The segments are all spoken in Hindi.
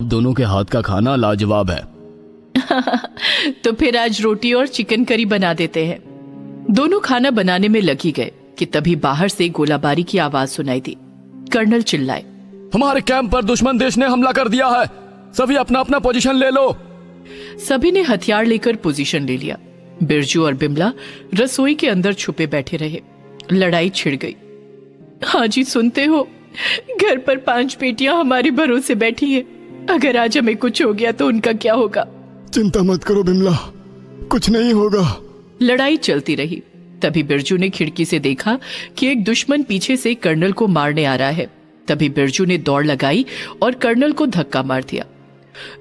दोनों के हाथ का खाना लाजवाब है। तो फिर आज रोटी और चिकन करी बना देते हैं। दोनों खाना बनाने में लगी गए कि तभी बाहर से गोलाबारी की आवाज सुनाई दी। कर्नल चिल्लाए, हमारे कैंप पर दुश्मन देश ने हमला कर दिया है, सभी अपना अपना पोजीशन ले लो। सभी ने हथियार लेकर पोजीशन ले लिया। बिरजू और बिमला रसोई के अंदर छुपे बैठे रहे। लड़ाई छिड़ गई। हाँ जी, सुनते हो, घर पर 5 बेटियां हमारे भरोसे बैठी हैं। अगर आज हमें कुछ हो गया तो उनका क्या होगा? चिंता मत करो बिमला, कुछ नहीं होगा। लड़ाई चलती रही। तभी बिरजू ने खिड़की से देखा कि एक दुश्मन पीछे से कर्नल को मारने आ रहा है। तभी बिरजू ने दौड़ लगाई और कर्नल को धक्का मार दिया।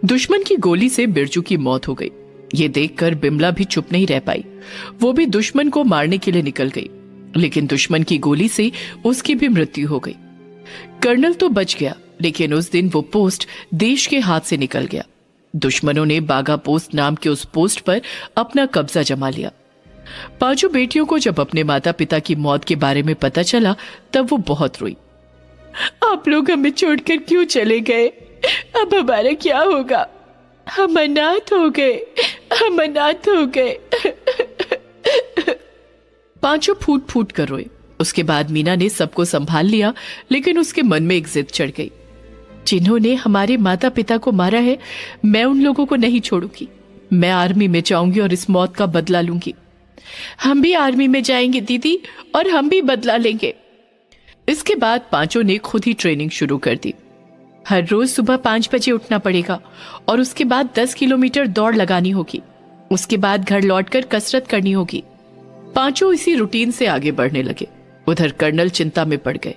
दुश्मन की गोली से बिरजू की मौत हो गई। ये देखकर बिमला भी चुप नहीं रह पाई। वो भी दुश्मन को मारने के लिए निकल गई, लेकिन दुश्मन की गोली से उसकी भी मृत्यु हो गई। कर्नल तो बच गया, लेकिन उस दिन वो पोस्ट देश के हाथ से निकल गया। दुश्मनों ने बागा पोस्ट नाम के उस पोस्ट पर अपना कब्जा जमा लिया। 5 बेटियों को जब अपने माता पिता की मौत के बारे में पता चला तब वो बहुत रोई। आप लोग हमें छोड़कर क्यों चले गए? अब हमारा क्या होगा? हम अनाथ हो गए, हम अनाथ हो गए। 5 फूट फूट कर रोए। उसके बाद मीना ने सबको संभाल लिया, लेकिन उसके मन में एक जिद चढ़ गई। जिन्होंने हमारे माता पिता को मारा है, मैं उन लोगों को नहीं छोड़ूंगी। मैं आर्मी में जाऊंगी और इस मौत का बदला लूंगी। हम भी आर्मी में जाएंगे दीदी, और हम भी बदला लेंगे। इसके बाद 5 ने खुद ही ट्रेनिंग शुरू कर दी। हर रोज सुबह 5 बजे उठना पड़ेगा और उसके बाद 10 किलोमीटर दौड़ लगानी होगी। उसके बाद घर लौटकर कसरत करनी होगी। 5 इसी रूटीन से आगे बढ़ने लगे। उधर कर्नल चिंता में पड़ गए।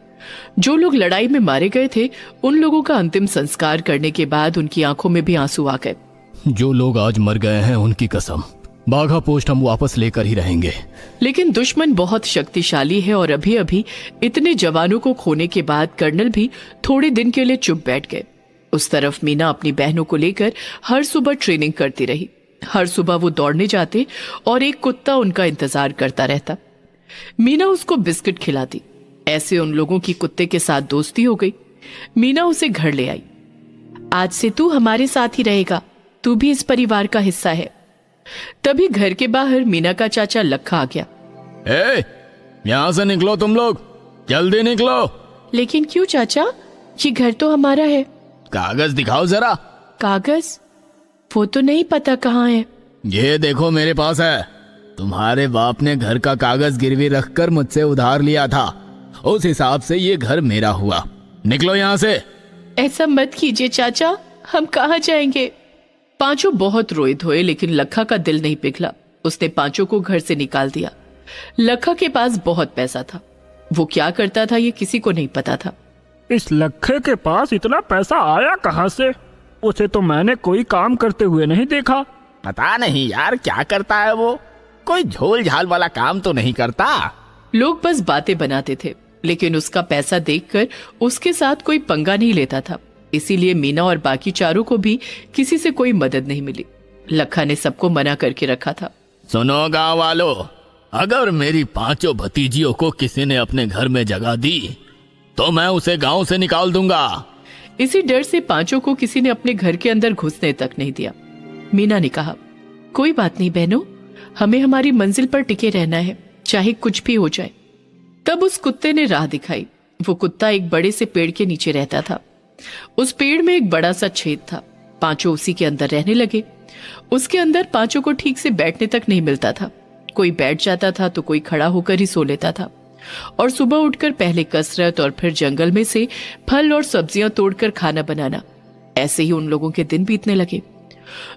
जो लोग लड़ाई में मारे गए थे, उन लोगों का अंतिम संस्कार करने के बाद उनकी आंखों में भी आंसू आ गए। जो लोग आज मर गए हैं उनकी कसम, बाघा पोस्ट हम वापस लेकर ही रहेंगे। लेकिन दुश्मन बहुत शक्तिशाली है और अभी अभी इतने जवानों को खोने के बाद कर्नल भी थोड़े दिन के लिए चुप बैठ गए। उस तरफ मीना अपनी बहनों को लेकर हर सुबह ट्रेनिंग करती रही। हर सुबह वो दौड़ने जाते और एक कुत्ता उनका इंतजार करता रहता। मीना उसको बिस्किट खिलाती। ऐसे उन लोगों की कुत्ते के साथ दोस्ती हो गई। मीना उसे घर ले आई। आज से तू हमारे साथ ही रहेगा, तू भी इस परिवार का हिस्सा है। तभी घर के बाहर मीना का चाचा लखा आ गया। यहाँ से निकलो तुम लोग, जल्दी निकलो। लेकिन क्यों चाचा? ये घर तो हमारा है। कागज दिखाओ जरा। कागज? वो तो नहीं पता कहाँ है। ये देखो मेरे पास है। तुम्हारे बाप ने घर का कागज गिरवी रखकर मुझसे उधार लिया था, उस हिसाब से ये घर मेरा हुआ। निकलो यहाँ से। ऐसा मत कीजिए चाचा, हम कहाँ जाएंगे? 5 बहुत रोए धोए, लेकिन लखा का दिल नहीं पिघला। उसने 5 को घर से निकाल दिया। लखा के पास बहुत पैसा था। वो क्या करता था ये किसी को नहीं पता था। इस लखे के पास इतना पैसा आया कहाँ से? उसे तो मैंने कोई काम करते हुए नहीं देखा। पता नहीं यार क्या करता है वो, कोई झोल झाल वाला काम तो नहीं करता। लोग बस बातें बनाते थे, लेकिन उसका पैसा देखकर उसके साथ कोई पंगा नहीं लेता था। इसीलिए मीना और बाकी चारों को भी किसी से कोई मदद नहीं मिली। लखा ने सबको मना करके रखा था। सुनो गांव वालों, अगर मेरी 5 भतीजियों को किसी ने अपने घर में जगह दी तो मैं उसे गांव से निकाल दूंगा। इसी डर से 5 को किसी ने अपने घर के अंदर घुसने तक नहीं दिया। मीना ने कहा, कोई बात नहीं बहनों, हमें हमारी मंजिल पर टिके रहना है, चाहे कुछ भी हो जाए। तब उस कुत्ते ने राह दिखाई। वो कुत्ता एक बड़े से पेड़ के नीचे रहता था। उस पेड़ में एक बड़ा सा छेद था। 5 उसी के अंदर रहने लगे। उसके अंदर 5 को ठीक से बैठने तक नहीं मिलता था। कोई बैठ जाता था तो कोई खड़ा होकर ही सो लेता था। और सुबह उठकर पहले कसरत और फिर जंगल में से फल और सब्जियां तोड़कर खाना बनाना। ऐसे ही उन लोगों के दिन बीतने लगे।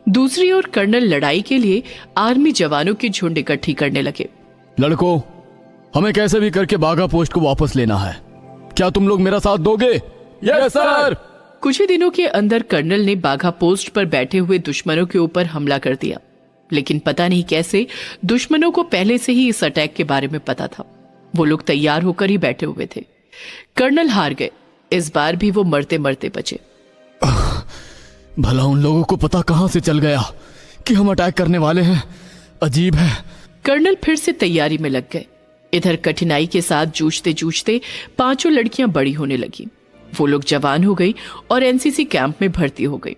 दूसरी ओर कर्नल लड़ाई के लिए आर्मी जवानों की झुंड इकट्ठी करने लगे। लड़कों, हमें कैसे भी करके बाघा पोस्ट को वापस लेना है। क्या तुम लोग मेरा साथ दोगे? Yes sir. कुछ ही दिनों के अंदर कर्नल ने बाघा पोस्ट पर बैठे हुए दुश्मनों के ऊपर हमला कर दिया। लेकिन पता नहीं कैसे दुश्मनों को पहले से ही इस अटैक के बारे में पता था। वो लोग तैयार होकर ही बैठे हुए थे। कर्नल हार गए। इस बार भी वो मरते मरते बचे। भला उन लोगों को पता कहां से चल गया कि हम अटैक करने वाले हैं। अजीब है। कर्नल फिर से तैयारी में लग गए। इधर कठिनाई के साथ जूझते जूझते 5 लड़कियां बड़ी होने लगी। वो लोग जवान हो गई और एनसीसी कैंप में भर्ती हो गई।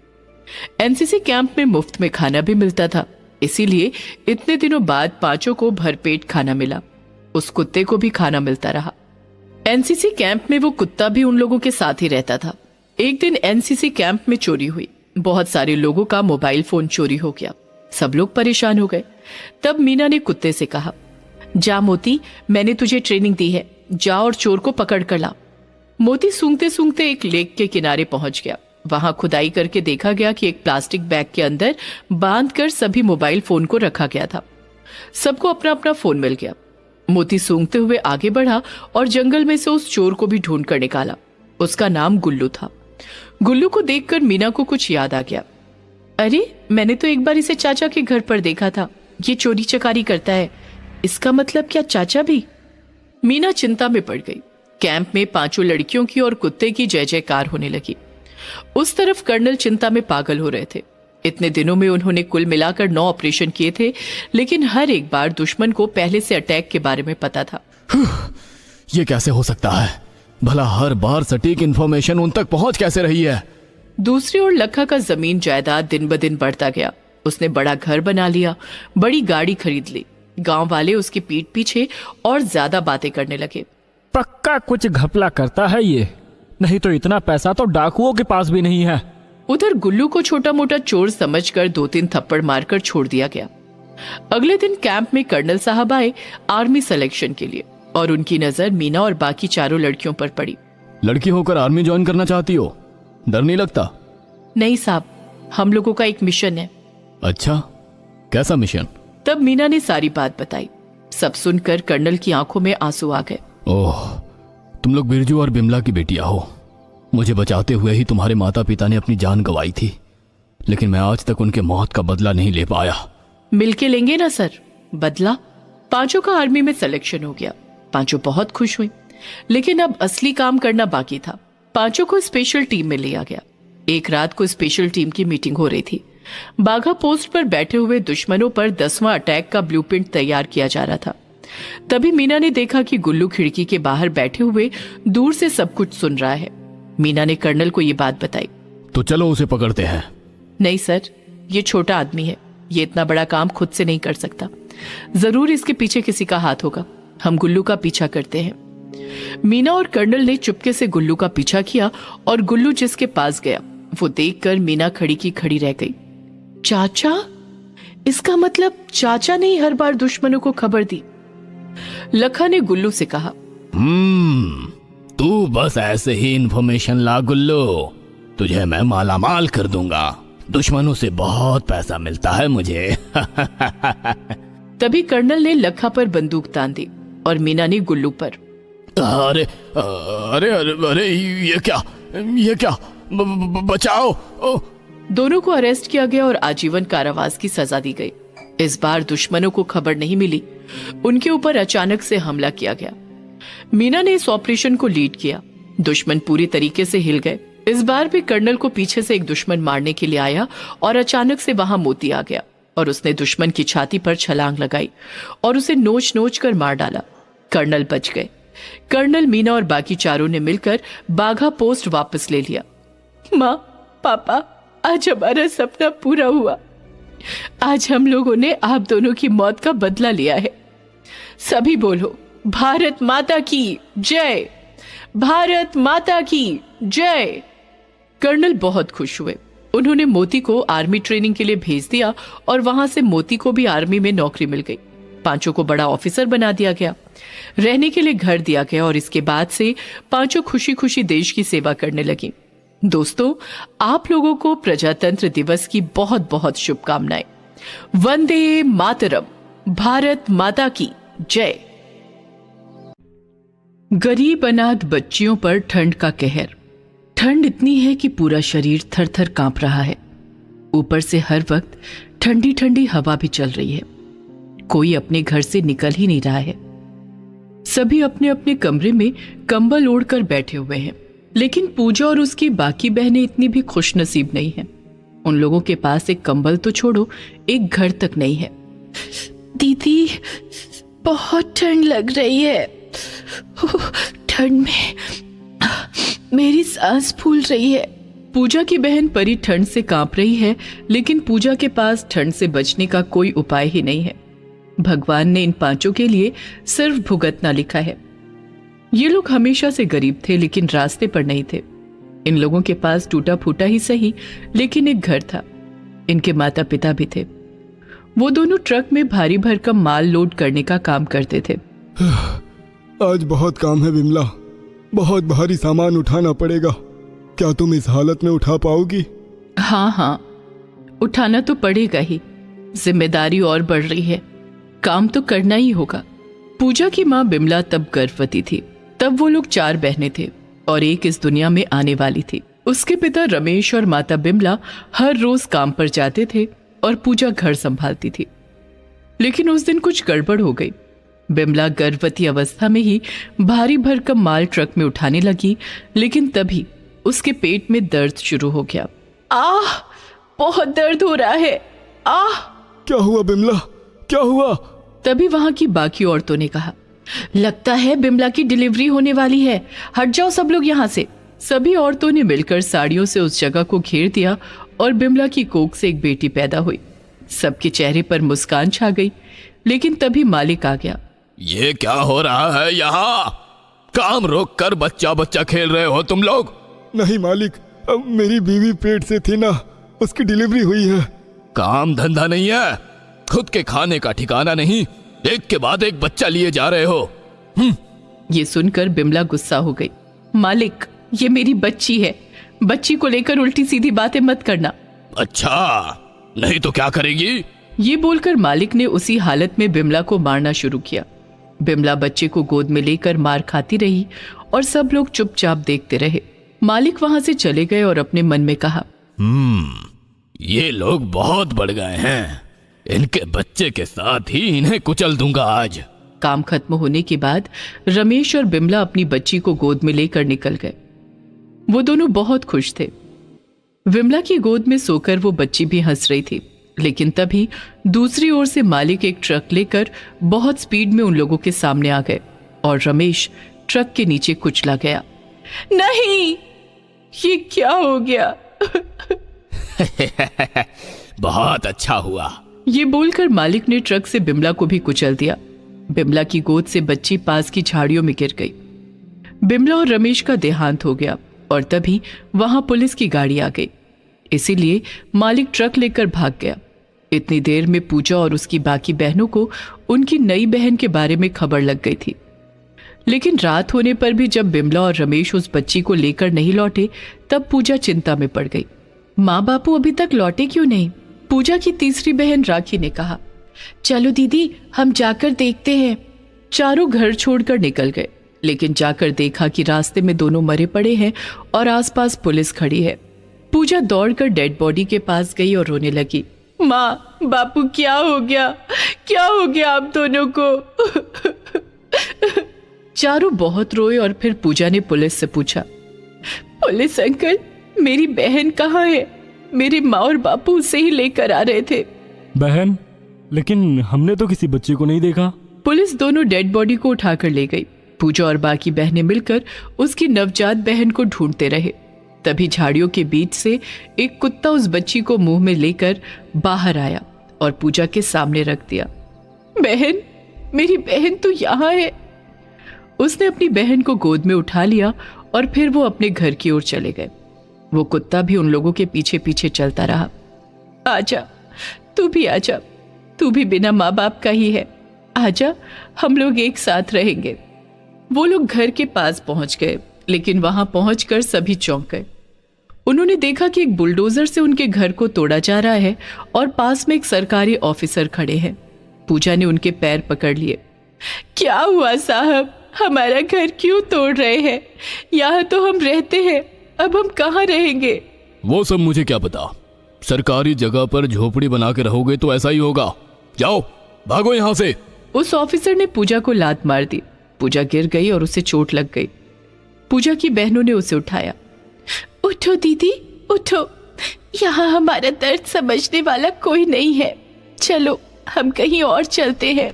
एनसीसी कैंप में मुफ्त में खाना भी मिलता था, इसीलिए इतने दिनों बाद पांचों को भरपेट खाना मिला। उस कुत्ते को भी खाना मिलता रहा। एनसीसी कैंप में वो कुत्ता भी उन लोगों के साथ ही रहता था। एक दिन एनसीसी कैंप में चोरी हुई। बहुत सारे लोगों का मोबाइल फोन चोरी हो गया। सब लोग परेशान हो गए। तब मीना ने कुत्ते से कहा, जा मोती, मैंने तुझे ट्रेनिंग दी है, जा और चोर को पकड़ कर ला। मोती सूंघते सूंघते एक लेक के किनारे पहुंच गया। वहां खुदाई करके देखा गया कि एक प्लास्टिक बैग के अंदर बांधकर सभी मोबाइल फोन को रखा गया था। सबको अपना अपना फोन मिल गया। मोती सूंघते हुए आगे बढ़ा और जंगल में से उस चोर को भी ढूंढ कर निकाला। उसका नाम गुल्लू था। गुल्लू को देखकर मीना को कुछ याद आ गया। अरे, मैंने तो एक बार इसे चाचा के घर पर देखा था। ये चोरी चकारी करता है। इसका मतलब क्या चाचा भी? मीना चिंता में पड़ गई। कैंप में पांचों लड़कियों की और कुत्ते की जय जयकार होने लगी। उस तरफ कर्नल चिंता में पागल हो रहे थे। इतने दिनों में उन्होंने कुल मिलाकर 9 ऑपरेशन किए थे, लेकिन हर एक बार दुश्मन को पहले से अटैक के बारे में पता था। ये कैसे हो सकता है? भला हर बार सटीक इंफॉर्मेशन उन तक पहुंच कैसे रही है? दूसरी ओर लखा का जमीन जायदाद दिन ब दिन बढ़ता गया। उसने बड़ा घर बना लिया, बड़ी गाड़ी खरीद ली। गांव वाले उसकी पीठ पीछे और ज्यादा बातें करने लगे। पक्का कुछ घपला करता है ये, नहीं तो इतना पैसा तो डाकुओं के पास भी नहीं है। उधर गुल्लू को छोटा मोटा चोर समझकर 2-3 थप्पड़ मारकर छोड़ दिया गया। अगले दिन कैंप में कर्नल साहब आए आर्मी सिलेक्शन के लिए, और उनकी नजर मीना और बाकी चारों लड़कियों पर पड़ी। लड़की होकर आर्मी ज्वाइन करना चाहती हो? डर नहीं लगता? नहीं साहब, हम लोगों का एक मिशन है। अच्छा, कैसा मिशन? तब मीना ने सारी बात बताई। सब सुनकर कर्नल की आंखों में आंसू आ गए। ओह, तुम लोग बिरजू और बिमला की बेटियां हो। मुझे बचाते हुए ही तुम्हारे माता पिता ने अपनी जान गंवाई थी, लेकिन मैं आज तक उनके मौत का बदला नहीं ले पाया। मिलके लेंगे ना सर बदला। पांचों का आर्मी में सिलेक्शन हो गया। पांचों बहुत खुश हुई, लेकिन अब असली काम करना बाकी था। पांचों को स्पेशल टीम में लिया गया। एक रात को स्पेशल टीम की मीटिंग हो रही थी। बाघा पोस्ट पर बैठे हुए दुश्मनों पर 10वां अटैक का ब्लूप्रिंट तैयार किया जा रहा था। तभी मीना ने देखा कि गुल्लू खिड़की के बाहर बैठे हुए दूर से सब कुछ सुन रहा है। मीना ने कर्नल को ये बात बताई। तो चलो उसे पकड़ते हैं। नहीं सर, ये छोटा आदमी है, ये इतना बड़ा काम खुद से नहीं कर सकता। जरूर इसके पीछे किसी का हाथ होगा। हम गुल्लू का पीछा करते हैं। मीना और कर्नल ने चुपके से गुल्लू का पीछा किया और गुल्लू जिसके पास गया वो देखकर मीना खड़ी की खड़ी रह गई। चाचा? इसका मतलब चाचा ने ही हर बार दुश्मनों को खबर दी। लखा ने गुल्लू से कहा, तू बस ऐसे ही इंफॉर्मेशन ला गुल्लू, तुझे मैं मालामाल कर दूंगा। दुश्मनों से बहुत पैसा मिलता है मुझे। तभी कर्नल ने लखा पर बंदूक तान दी और मीना ने गुल्लू पर। अरे अरे अरे अरे, ये क्या? बचाओ! दोनों को अरेस्ट किया गया और आजीवन कारावास की सजा दी गई। इस बार दुश्मनों को खबर नहीं मिली। उनके ऊपर अचानक से हमला किया गया। मीना ने इस ऑपरेशन को लीड किया। दुश्मन पूरी तरीके से हिल गए। इस बार भी कर्नल को पीछे से एक दुश्मन मारने के लिए आया और अचानक से वहां मोती आ गया और उसने दुश्मन की छाती पर छलांग लगाई और उसे नोच नोच कर मार डाला। कर्नल बच गए। कर्नल, मीना और बाकी चारों ने मिलकर बाघा पोस्ट वापस ले लिया। माँ, पापा, आज हमारा सपना पूरा हुआ। आज हम लोगों ने आप दोनों की मौत का बदला लिया है। सभी बोलो, भारत माता की जय, भारत माता की जय। कर्नल बहुत खुश हुए। उन्होंने मोती को आर्मी ट्रेनिंग के लिए भेज दिया और वहां से मोती को भी आर्मी में नौकरी मिल गई। पांचों को बड़ा ऑफिसर बना दिया गया। रहने के लिए घर दिया गया और इसके बाद से पांचों खुशी खुशी देश की सेवा करने लगी। दोस्तों, आप लोगों को प्रजातंत्र दिवस की बहुत बहुत शुभकामनाएं। वंदे मातरम, भारत माता की जय। गरीब अनाथ बच्चियों पर ठंड का कहर। ठंड इतनी है कि पूरा शरीर थर थर कांप रहा है। ऊपर से हर वक्त ठंडी ठंडी हवा भी चल रही है। कोई अपने घर से निकल ही नहीं रहा है। सभी अपने अपने कमरे में कंबल ओढ़कर बैठे हुए हैं, लेकिन पूजा और उसकी बाकी बहनें इतनी भी खुश नसीब नहीं हैं। उन लोगों के पास एक कंबल तो छोड़ो, एक घर तक नहीं है। दीदी, बहुत ठंड लग रही है। ठंड में मेरी सांस फूल रही है। पूजा की बहन परी ठंड से कांप रही है, लेकिन पूजा के पास ठंड से बचने का कोई उपाय ही नहीं है। भगवान ने इन पांचों के लिए सिर्फ भुगतना लिखा है। ये लोग हमेशा से गरीब थे, लेकिन रास्ते पर नहीं थे। इन लोगों के पास टूटा फूटा ही सही, लेकिन एक घर था। इनके माता पिता भी थे। वो दोनों ट्रक में भारी भरकम माल लोड करने का काम करते थे। आज बहुत काम है विमला, बहुत भारी सामान उठाना पड़ेगा। क्या तुम इस हालत में उठा पाओगी? हाँ, उठाना तो पड़ेगा ही। जिम्मेदारी और बढ़ रही है, काम तो करना ही होगा। पूजा की माँ बिमला तब गर्भवती थी। तब वो लोग 4 बहनें थे और एक इस दुनिया में आने वाली थी। उसके पिता रमेश और माता बिमला हर रोज काम पर जाते थे और पूजा घर संभालती थी। लेकिन उस दिन कुछ गड़बड़ हो गई। बिमला गर्भवती अवस्था में ही भारी भरकम माल ट्रक में उठाने लगी, लेकिन तभी उसके पेट में दर्द शुरू हो गया। आह, बहुत दर्द हो रहा है। आह! क्या हुआ बिमला, क्या हुआ? तभी वहां की बाकी औरतों ने कहा, लगता है बिमला की डिलीवरी होने वाली है, हट जाओ सब लोग यहाँ से। सभी औरतों ने मिलकर साड़ियों से उस जगह को घेर दिया और बिमला की कोख से एक बेटी पैदा हुई। सबके चेहरे पर मुस्कान छा गई। लेकिन तभी मालिक आ गया। ये क्या हो रहा है यहाँ? काम रोक कर बच्चा बच्चा खेल रहे हो तुम लोग? नहीं मालिक, अब मेरी बीवी पेट से थी ना, उसकी डिलीवरी हुई है। काम धंधा नहीं है, खुद के खाने का ठिकाना नहीं, एक के बाद एक बच्चा लिए जा रहे हो। ये सुनकर बिमला गुस्सा हो गई। मालिक, ये मेरी बच्ची है, बच्ची को लेकर उल्टी सीधी बातें मत करना। अच्छा, नहीं तो क्या करेगी? ये बोलकर मालिक ने उसी हालत में बिमला को मारना शुरू किया। बिमला बच्चे को गोद में लेकर मार खाती रही और सब लोग चुपचाप देखते रहे। मालिक वहां से चले गए और अपने मन में कहा, ये लोग बहुत बढ़ गए हैं, इनके बच्चे के साथ ही इन्हें कुचल दूंगा आज। काम खत्म होने के बाद रमेश और बिमला अपनी बच्ची को गोद में लेकर निकल गए। वो दोनों बहुत खुश थे। विमला की गोद में सोकर वो बच्ची भी हंस रही थी। लेकिन तभी दूसरी ओर से मालिक एक ट्रक लेकर बहुत स्पीड में उन लोगों के सामने आ गए और रमेश ट्रक के नीचे कुचला गया। नहीं, ये क्या हो गया? बहुत अच्छा हुआ। ये बोलकर मालिक ने ट्रक से बिमला को भी कुचल दिया। बिमला की गोद से बच्ची पास की झाड़ियों में गिर गई। बिमला और रमेश का देहांत हो गया और तभी वहां पुलिस की गाड़ी आ गई। इसीलिए मालिक ट्रक लेकर भाग गया। इतनी देर में पूजा और उसकी बाकी बहनों को उनकी नई बहन के बारे में खबर लग गई थी। लेकिन रात होने पर भी जब बिमला और रमेश उस बच्ची को लेकर नहीं लौटे, तब पूजा चिंता में पड़ गई। माँ बापू अभी तक लौटे क्यों नहीं? पूजा की तीसरी बहन राखी ने कहा, चलो दीदी, हम जाकर देखते हैं। चारों घर छोड़कर निकल गए, लेकिन जाकर देखा कि रास्ते में दोनों मरे पड़े हैं और आसपास पुलिस खड़ी है। पूजा दौड़कर डेड बॉडी के पास गई और रोने लगी। माँ बापू, क्या हो गया? क्या हो गया आप दोनों को? चारों बहुत रोए और फिर पूजा ने पुलिस से पूछा, पुलिस अंकल, मेरी बहन कहाँ है? मेरी माँ और बापू उसे ही लेकर आ रहे थे। बहन? लेकिन हमने तो किसी बच्चे को नहीं देखा। पुलिस दोनों डेड बॉडी को उठाकर ले गई। पूजा और बाकी बहनें मिलकर उसकी नवजात बहन को ढूंढते रहे। तभी झाड़ियों के बीच से एक कुत्ता उस बच्ची को मुंह में लेकर बाहर आया और पूजा के सामने रख दिया। बहन, मेरी बहन तो यहाँ है। उसने अपनी बहन को गोद में उठा लिया और फिर वो अपने घर की ओर चले गए। वो कुत्ता भी उन लोगों के पीछे पीछे चलता रहा। आजा, तू भी आजा, तू भी बिना माँ बाप का ही है। आजा, हम लोग एक साथ रहेंगे। वो लोग घर के पास पहुंच गए, लेकिन वहां पहुंचकर सभी चौंक गए। उन्होंने देखा कि एक बुलडोजर से उनके घर को तोड़ा जा रहा है और पास में एक सरकारी ऑफिसर खड़े हैं। पूजा ने उनके पैर पकड़ लिए। क्या हुआ साहब, हमारा घर क्यों तोड़ रहे हैं? यहाँ तो हम रहते हैं, अब हम कहाँ रहेंगे? वो सब मुझे क्या पता, सरकारी जगह पर झोपड़ी बना के रहोगे तो ऐसा ही होगा। जाओ, भागो यहाँ से। उस ऑफिसर ने पूजा को लात मार दी। पूजा गिर गई और उसे चोट लग गई। पूजा की बहनों ने उसे उठाया। उठो दीदी, उठो, यहाँ हमारा दर्द समझने वाला कोई नहीं है। चलो, हम कहीं और चलते हैं।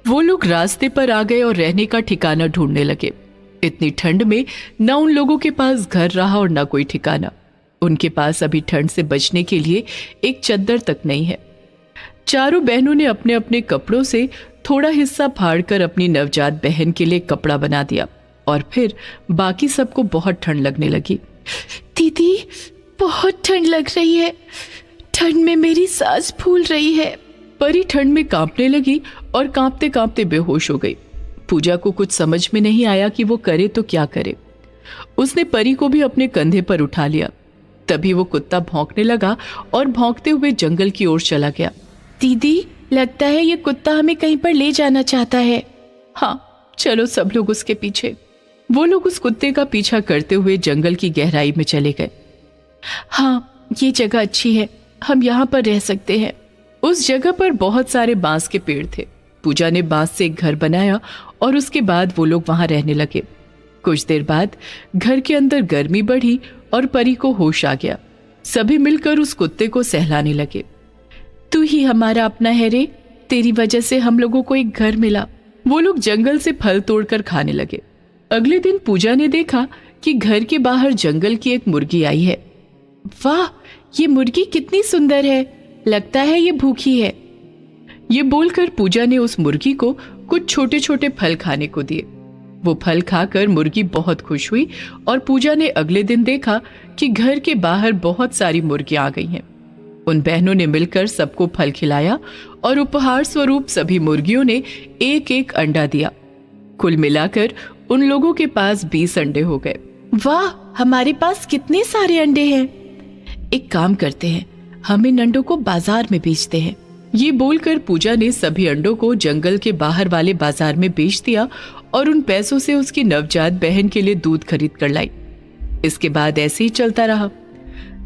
वो लोग रास्ते पर आ गए और रहने का ठिकाना ढूंढने लगे। इतनी ठंड में न उन लोगों के पास घर रहा और न कोई ठिकाना। उनके पास अभी ठंड से बचने के लिए एक चद्दर तक नहीं है। चारों बहनों ने अपने अपने कपड़ों से थोड़ा हिस्सा फाड़कर अपनी नवजात बहन के लिए कपड़ा बना दिया और फिर बाकी सबको बहुत ठंड लगने लगी। दीदी, बहुत ठंड लग रही है, ठंड में मेरी सांस फूल रही है। परी ठंड में कांपने लगी और कांपते कांपते बेहोश हो गई। पूजा को कुछ समझ में नहीं आया कि वो करे तो क्या करे। उसने परी को भी अपने कंधे पर उठा लिया। तभी वो कुत्ता भौंकने लगा और भौंकते हुए जंगल की ओर चला गया। दीदी, लगता है ये कुत्ता हमें कहीं पर ले जाना चाहता है। हाँ, चलो सब लोग उसके पीछे। वो लोग उस कुत्ते का पीछा करते हुए जंगल की गहराई में चले गए। हाँ, ये जगह अच्छी है, हम यहाँ पर रह सकते हैं। उस जगह पर बहुत सारे बांस के पेड़ थे। पूजा ने बांस से एक घर बनाया और उसके बाद वो लोग वहां रहने लगे। कुछ देर बाद घर के अंदर गर्मी बढ़ी और परी को होश आ गया। सभी मिलकर उस कुत्ते को सहलाने लगे। तू ही हमारा अपना है रे, तेरी वजह से हम लोगों को एक घर मिला। वो लोग जंगल से फल तोड़कर खाने लगे। अगले दिन पूजा ने देखा कि घर के बाहर जंगल की एक मुर्गी आई है। वाह, ये मुर्गी कितनी सुंदर है, लगता है ये भूखी है। ये बोलकर पूजा ने उस मुर्गी को कुछ छोटे छोटे फल खाने को दिए। वो फल खाकर मुर्गी बहुत खुश हुई और पूजा ने अगले दिन देखा कि घर के बाहर बहुत सारी मुर्गियां आ गई हैं। उन बहनों ने मिलकर सबको फल खिलाया और उपहार स्वरूप सभी मुर्गियों ने एक एक अंडा दिया। कुल मिलाकर उन लोगों के पास 20 अंडे हो गए। वाह, हमारे पास कितने सारे अंडे हैं। एक काम करते हैं, हम इन अंडों को बाजार में बेचते हैं। ये बोलकर पूजा ने सभी अंडों को जंगल के बाहर वाले बाजार में बेच दिया और उन पैसों से उसकी नवजात बहन के लिए दूध खरीद कर लाई। इसके बाद ऐसे ही चलता रहा।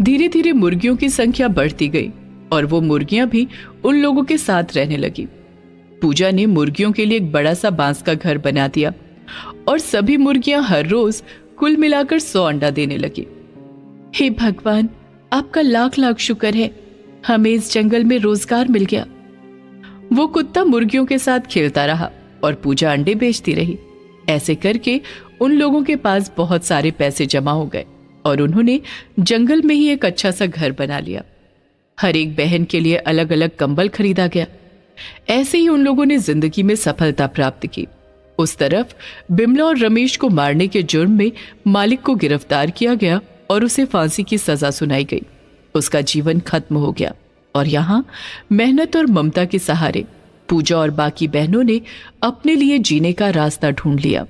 धीरे धीरे मुर्गियों की संख्या बढ़ती गई और वो मुर्गियां भी उन लोगों के साथ रहने लगी। पूजा ने मुर्गियों के लिए एक बड़ा सा बांस का घर बना दिया और सभी मुर्गियां हर रोज कुल मिलाकर 100 अंडा देने लगी। हे भगवान, आपका लाख लाख शुक्र है, हमें इस जंगल में रोजगार मिल गया। वो कुत्ता मुर्गियों के साथ खेलता रहा और पूजा अंडे बेचती रही। ऐसे करके उन लोगों के पास बहुत सारे पैसे जमा हो गए और उन्होंने जंगल में ही एक अच्छा सा घर बना लिया। हर एक बहन के लिए अलग अलग कंबल खरीदा गया। ऐसे ही उन लोगों ने जिंदगी में सफलता प्राप्त की। उस तरफ बिमला और रमेश को मारने के जुर्म में मालिक को गिरफ्तार किया गया और उसे फांसी की सजा सुनाई गई। उसका जीवन खत्म हो गया और यहाँ मेहनत और ममता के सहारे पूजा और बाकी बहनों ने अपने लिए जीने का रास्ता ढूंढ लिया।